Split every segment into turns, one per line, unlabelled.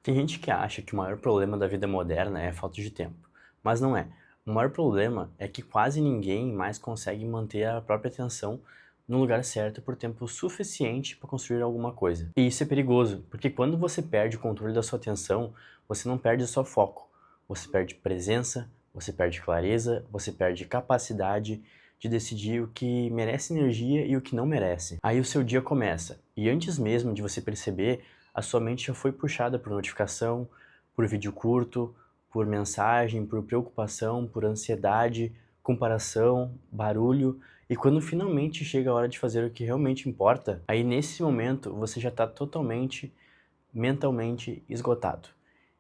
Tem gente que acha que o maior problema da vida moderna é a falta de tempo, mas não é. O maior problema é que quase ninguém mais consegue manter a própria atenção no lugar certo por tempo suficiente para construir alguma coisa. E isso é perigoso, porque quando você perde o controle da sua atenção, você não perde só foco, você perde presença, você perde clareza, você perde capacidade de decidir o que merece energia e o que não merece. Aí o seu dia começa, e antes mesmo de você perceber, a sua mente já foi puxada por notificação, por vídeo curto, por mensagem, por preocupação, por ansiedade, comparação, barulho, e quando finalmente chega a hora de fazer o que realmente importa, aí nesse momento você já está totalmente, mentalmente esgotado.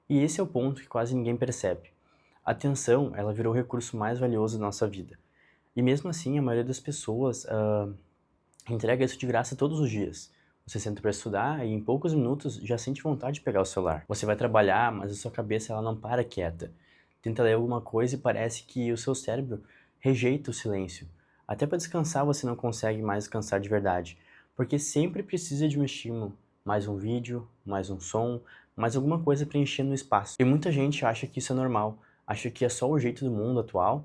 E esse é o ponto que quase ninguém percebe. A atenção, ela virou o recurso mais valioso da nossa vida. E mesmo assim, a maioria das pessoas entrega isso de graça todos os dias. Você senta para estudar e em poucos minutos já sente vontade de pegar o celular. Você vai trabalhar, mas a sua cabeça ela não para quieta. Tenta ler alguma coisa e parece que o seu cérebro rejeita o silêncio. Até para descansar você não consegue mais descansar de verdade, porque sempre precisa de um estímulo, mais um vídeo, mais um som, mais alguma coisa preenchendo o espaço. E muita gente acha que isso é normal, acha que é só o jeito do mundo atual,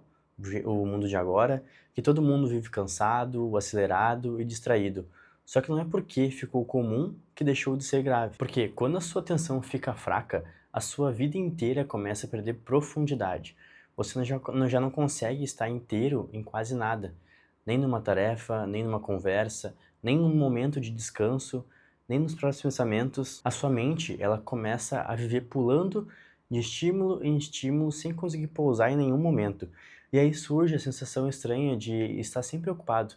o mundo de agora, que todo mundo vive cansado, acelerado e distraído. Só que não é porque ficou comum que deixou de ser grave. Porque quando a sua atenção fica fraca, a sua vida inteira começa a perder profundidade. Você já não consegue estar inteiro em quase nada. Nem numa tarefa, nem numa conversa, nem num momento de descanso, nem nos próprios pensamentos. A sua mente, ela começa a viver pulando de estímulo em estímulo sem conseguir pousar em nenhum momento. E aí surge a sensação estranha de estar sempre ocupado,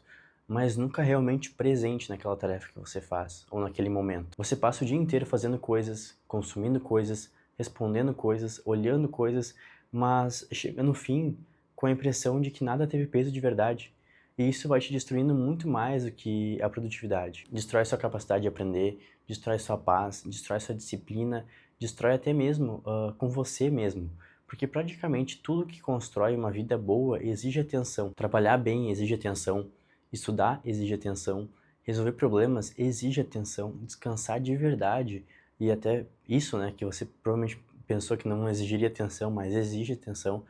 mas nunca realmente presente naquela tarefa que você faz, ou naquele momento. Você passa o dia inteiro fazendo coisas, consumindo coisas, respondendo coisas, olhando coisas, mas chega no fim com a impressão de que nada teve peso de verdade. E isso vai te destruindo muito mais do que a produtividade. Destrói sua capacidade de aprender, destrói sua paz, destrói sua disciplina, destrói até mesmo com você mesmo. Porque praticamente tudo que constrói uma vida boa exige atenção. Trabalhar bem exige atenção, estudar exige atenção, resolver problemas exige atenção, descansar de verdade e até isso, né, que você provavelmente pensou que não exigiria atenção, mas exige atenção,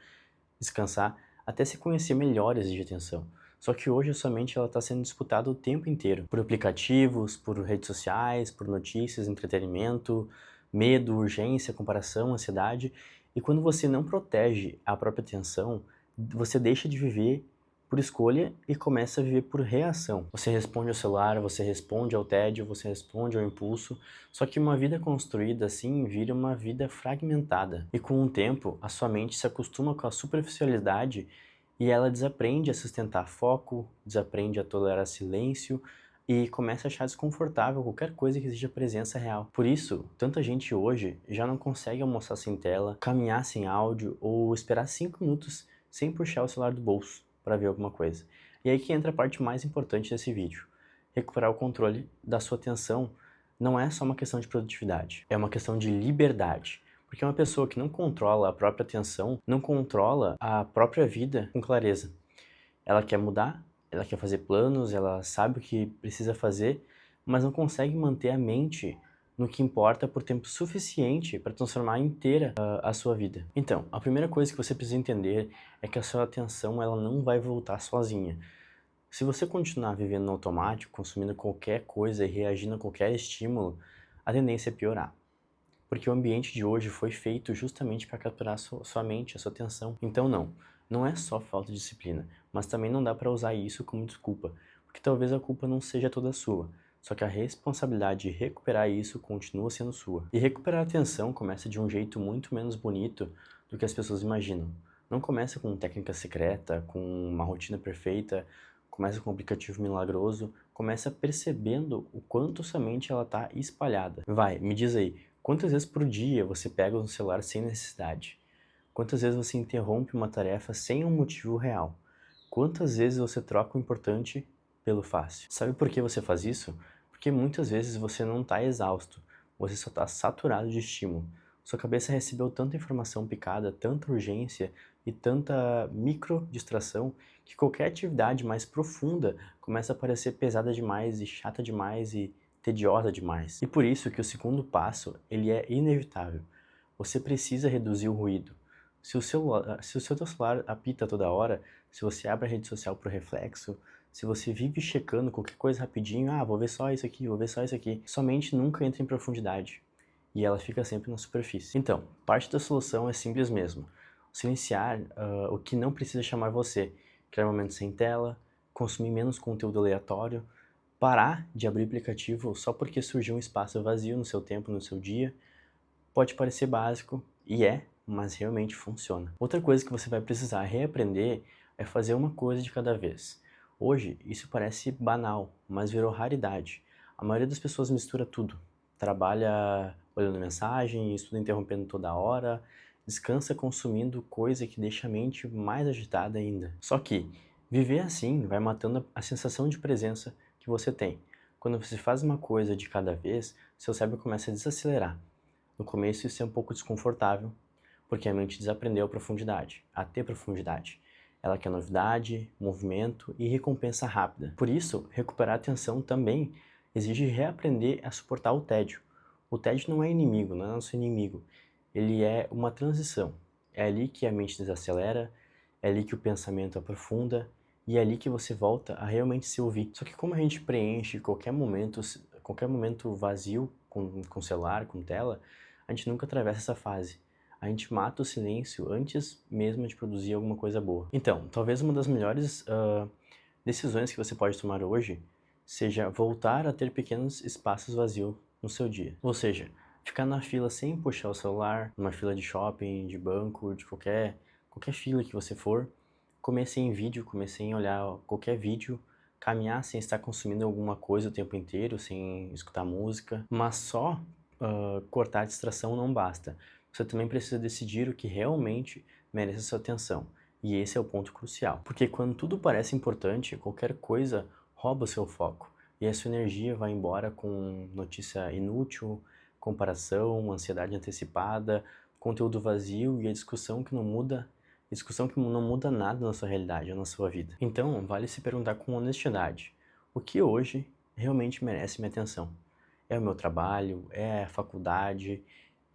descansar, até se conhecer melhor exige atenção. Só que hoje a sua mente está sendo disputada o tempo inteiro, por aplicativos, por redes sociais, por notícias, entretenimento, medo, urgência, comparação, ansiedade. E quando você não protege a própria atenção, você deixa de viver por escolha e começa a viver por reação. Você responde ao celular, você responde ao tédio, você responde ao impulso, só que uma vida construída assim vira uma vida fragmentada. E com o tempo, a sua mente se acostuma com a superficialidade e ela desaprende a sustentar foco, desaprende a tolerar silêncio e começa a achar desconfortável qualquer coisa que exija presença real. Por isso, tanta gente hoje já não consegue almoçar sem tela, caminhar sem áudio ou esperar 5 minutos sem puxar o celular do bolso para ver alguma coisa. E aí que entra a parte mais importante desse vídeo. Recuperar o controle da sua atenção não é só uma questão de produtividade, é uma questão de liberdade. Porque uma pessoa que não controla a própria atenção, não controla a própria vida com clareza. Ela quer mudar, ela quer fazer planos, ela sabe o que precisa fazer, mas não consegue manter a mente no que importa por tempo suficiente para transformar inteira a sua vida. Então, a primeira coisa que você precisa entender é que a sua atenção ela não vai voltar sozinha. Se você continuar vivendo no automático, consumindo qualquer coisa e reagindo a qualquer estímulo, a tendência é piorar. Porque o ambiente de hoje foi feito justamente para capturar sua mente, a sua atenção. Então não é só falta de disciplina, mas também não dá para usar isso como desculpa, porque talvez a culpa não seja toda sua, só que a responsabilidade de recuperar isso continua sendo sua. E recuperar a atenção começa de um jeito muito menos bonito do que as pessoas imaginam. Não começa com técnica secreta, com uma rotina perfeita, começa com um aplicativo milagroso, começa percebendo o quanto sua mente ela tá espalhada. Vai, me diz aí, quantas vezes por dia você pega o celular sem necessidade? Quantas vezes você interrompe uma tarefa sem um motivo real? Quantas vezes você troca o importante pelo fácil? Sabe por que você faz isso? Porque muitas vezes você não está exausto, você só está saturado de estímulo. Sua cabeça recebeu tanta informação picada, tanta urgência e tanta micro distração que qualquer atividade mais profunda começa a parecer pesada demais e chata demais e tediosa demais. E por isso que o segundo passo, ele é inevitável. Você precisa reduzir o ruído. Se o seu celular apita toda hora, se você abre a rede social por reflexo, se você vive checando qualquer coisa rapidinho, vou ver só isso aqui, vou ver só isso aqui, sua mente nunca entra em profundidade e ela fica sempre na superfície. Então, parte da solução é simples mesmo. Silenciar o que não precisa chamar você, criar momentos sem tela, consumir menos conteúdo aleatório, parar de abrir aplicativo só porque surgiu um espaço vazio no seu tempo, no seu dia. Pode parecer básico, e mas realmente funciona. Outra coisa que você vai precisar reaprender é fazer uma coisa de cada vez. Hoje, isso parece banal, mas virou raridade. A maioria das pessoas mistura tudo. Trabalha olhando mensagem, estuda interrompendo toda hora, descansa consumindo coisa que deixa a mente mais agitada ainda. Só que viver assim vai matando a sensação de presença que você tem. Quando você faz uma coisa de cada vez, seu cérebro começa a desacelerar. No começo isso é um pouco desconfortável, porque a mente desaprendeu a ter profundidade. Ela quer novidade, movimento e recompensa rápida. Por isso, recuperar a atenção também exige reaprender a suportar o tédio. O tédio não é inimigo, não é nosso inimigo. Ele é uma transição. É ali que a mente desacelera, é ali que o pensamento aprofunda e é ali que você volta a realmente se ouvir. Só que como a gente preenche qualquer momento vazio com celular, com tela, a gente nunca atravessa essa fase. A gente mata o silêncio antes mesmo de produzir alguma coisa boa. Então, talvez uma das melhores decisões que você pode tomar hoje seja voltar a ter pequenos espaços vazios no seu dia. Ou seja, ficar na fila sem puxar o celular, numa fila de shopping, de banco, de qualquer fila que você for, comer sem vídeo, comer sem olhar qualquer vídeo, caminhar sem estar consumindo alguma coisa o tempo inteiro, sem escutar música, mas só cortar a distração não basta. Você também precisa decidir o que realmente merece a sua atenção. E esse é o ponto crucial. Porque quando tudo parece importante, qualquer coisa rouba o seu foco. E a sua energia vai embora com notícia inútil, comparação, ansiedade antecipada, conteúdo vazio e a discussão que não muda nada na sua realidade ou na sua vida. Então, vale se perguntar com honestidade: o que hoje realmente merece minha atenção? É o meu trabalho? É a faculdade?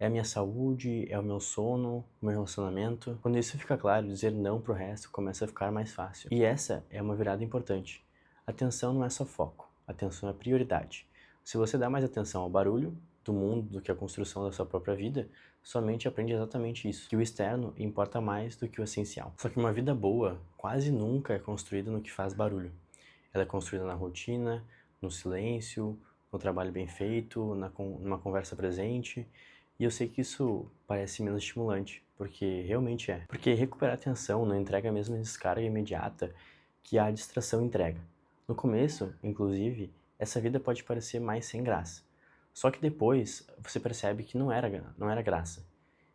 É a minha saúde? É o meu sono? O meu relacionamento? Quando isso fica claro, dizer não pro resto começa a ficar mais fácil. E essa é uma virada importante. Atenção não é só foco, atenção é prioridade. Se você dá mais atenção ao barulho do mundo do que à construção da sua própria vida, sua mente aprende exatamente isso, que o externo importa mais do que o essencial. Só que uma vida boa quase nunca é construída no que faz barulho. Ela é construída na rotina, no silêncio, no trabalho bem feito, numa conversa presente. E eu sei que isso parece menos estimulante, porque realmente é. Porque recuperar a atenção não entrega a mesma descarga imediata que a distração entrega. No começo, inclusive, essa vida pode parecer mais sem graça. Só que depois você percebe que não era graça.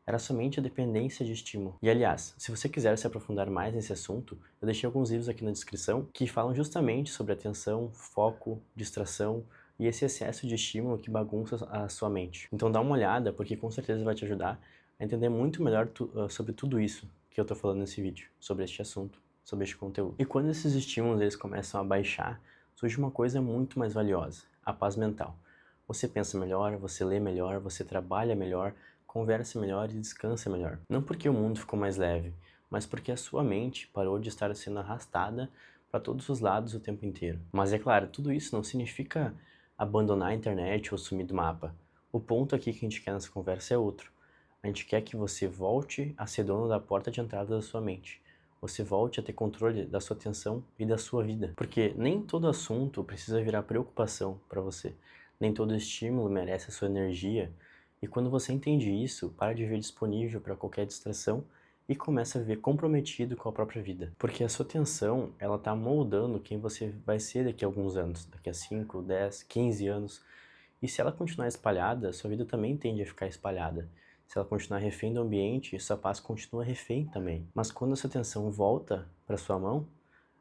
Era somente a dependência de estímulo. E aliás, se você quiser se aprofundar mais nesse assunto, eu deixei alguns livros aqui na descrição que falam justamente sobre atenção, foco, distração e esse excesso de estímulo que bagunça a sua mente. Então dá uma olhada, porque com certeza vai te ajudar a entender muito melhor sobre tudo isso que eu tô falando nesse vídeo, sobre este assunto, sobre este conteúdo. E quando esses estímulos eles começam a baixar, surge uma coisa muito mais valiosa: a paz mental. Você pensa melhor, você lê melhor, você trabalha melhor, conversa melhor e descansa melhor. Não porque o mundo ficou mais leve, mas porque a sua mente parou de estar sendo arrastada para todos os lados o tempo inteiro. Mas é claro, tudo isso não significa abandonar a internet ou sumir do mapa. O ponto aqui que a gente quer nessa conversa é outro. A gente quer que você volte a ser dono da porta de entrada da sua mente. Você volte a ter controle da sua atenção e da sua vida. Porque nem todo assunto precisa virar preocupação para você. Nem todo estímulo merece a sua energia. E quando você entende isso, para de ver disponível para qualquer distração e começa a viver comprometido com a própria vida. Porque a sua atenção, ela tá moldando quem você vai ser daqui a alguns anos, daqui a 5, 10, 15 anos. E se ela continuar espalhada, sua vida também tende a ficar espalhada. Se ela continuar refém do ambiente, sua paz continua refém também. Mas quando a sua atenção volta para sua mão,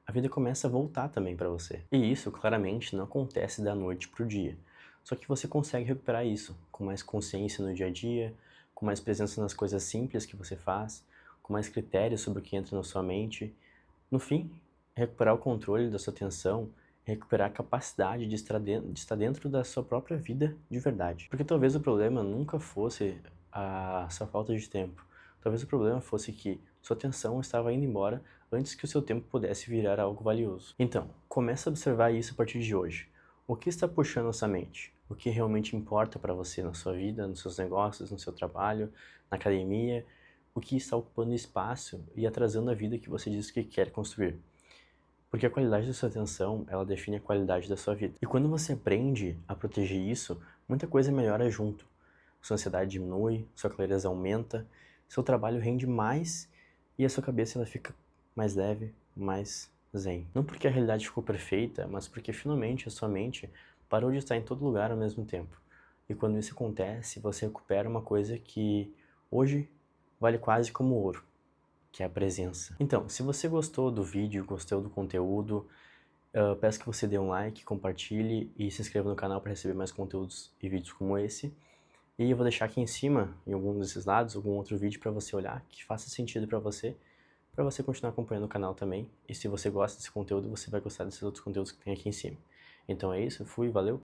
a vida começa a voltar também para você. E isso, claramente, não acontece da noite pro dia. Só que você consegue recuperar isso com mais consciência no dia a dia, com mais presença nas coisas simples que você faz, com mais critérios sobre o que entra na sua mente. No fim, recuperar o controle da sua atenção recuperar a capacidade de estar dentro da sua própria vida de verdade. Porque talvez o problema nunca fosse a sua falta de tempo. Talvez o problema fosse que sua atenção estava indo embora antes que o seu tempo pudesse virar algo valioso. Então, comece a observar isso a partir de hoje. O que está puxando a sua mente? O que realmente importa para você na sua vida, nos seus negócios, no seu trabalho, na academia? O que está ocupando espaço e atrasando a vida que você diz que quer construir? Porque a qualidade da sua atenção, ela define a qualidade da sua vida. E quando você aprende a proteger isso, muita coisa melhora junto. Sua ansiedade diminui, sua clareza aumenta, seu trabalho rende mais e a sua cabeça ela fica mais leve, mais zen. Não porque a realidade ficou perfeita, mas porque finalmente a sua mente parou de estar em todo lugar ao mesmo tempo. E quando isso acontece, você recupera uma coisa que hoje vale quase como ouro, que é a presença. Então, se você gostou do vídeo, gostou do conteúdo, peço que você dê um like, compartilhe e se inscreva no canal para receber mais conteúdos e vídeos como esse. E eu vou deixar aqui em cima, em algum desses lados, algum outro vídeo para você olhar, que faça sentido para você continuar acompanhando o canal também. E se você gosta desse conteúdo, você vai gostar desses outros conteúdos que tem aqui em cima. Então é isso, fui, valeu!